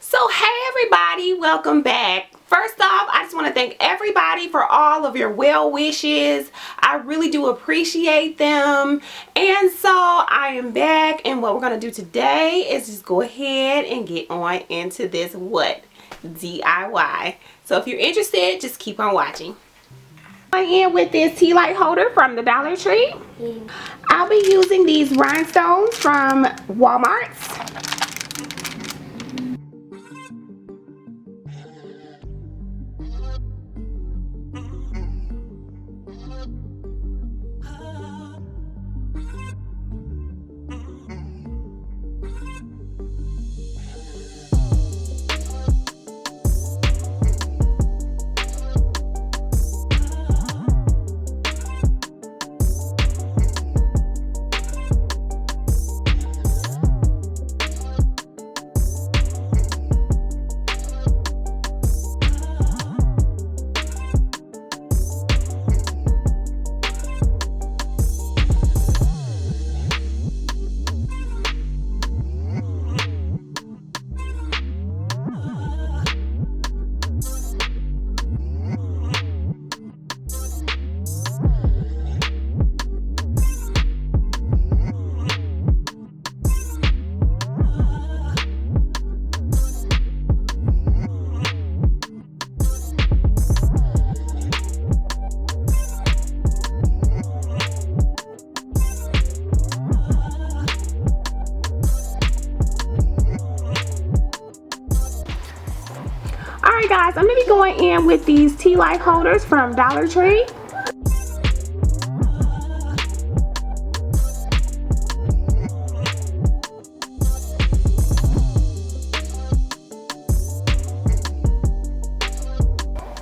So hey everybody, welcome back. First off, I just want to thank everybody for all of your well wishes. I really do appreciate them. And so I am back, and what we're going to do today is just go ahead and get on into this DIY. So if you're interested, just keep on watching. I'm in with this tea light holder from the Dollar Tree. I'll be using these rhinestones from Walmart. Alright guys, I'm going to be going in with these tea light holders from Dollar Tree.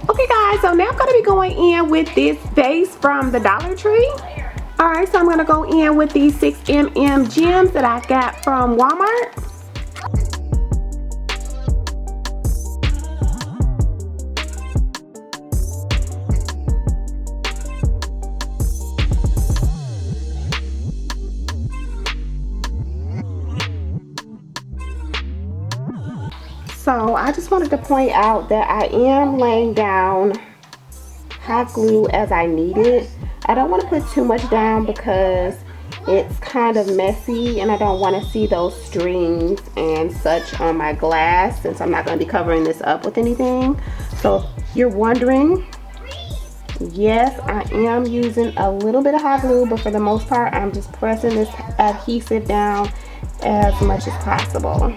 Okay guys, so now I'm going to be going in with this vase from the Dollar Tree. Alright, so I'm going to go in with these 6mm gems that I got from Walmart. So I just wanted to point out that I am laying down hot glue as I need it. I don't want to put too much down because it's kind of messy and I don't want to see those strings and such on my glass, since I'm not going to be covering this up with anything. So if you're wondering, yes, I am using a little bit of hot glue, but for the most part I'm just pressing this adhesive down as much as possible.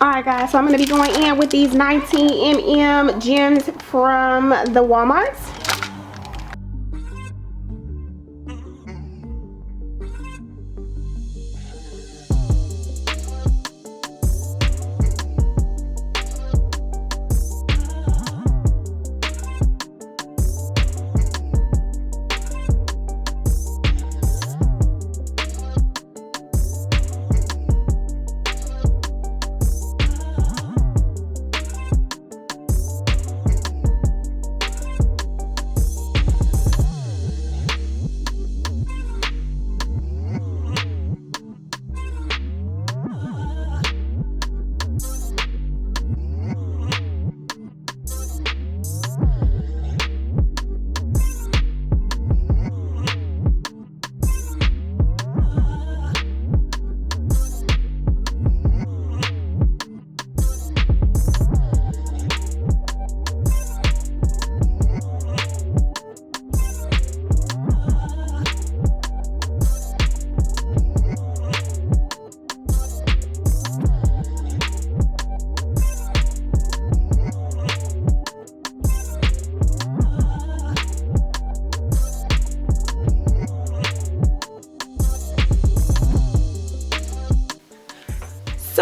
Alright guys, so I'm going to be going in with these 19mm gems from the Walmart.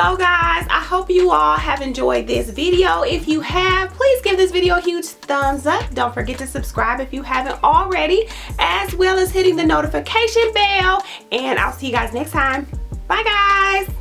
So guys, I hope you all have enjoyed this video. If you have, please give this video a huge thumbs up. Don't forget to subscribe if you haven't already, as well as hitting the notification bell. And I'll see you guys next time. Bye guys.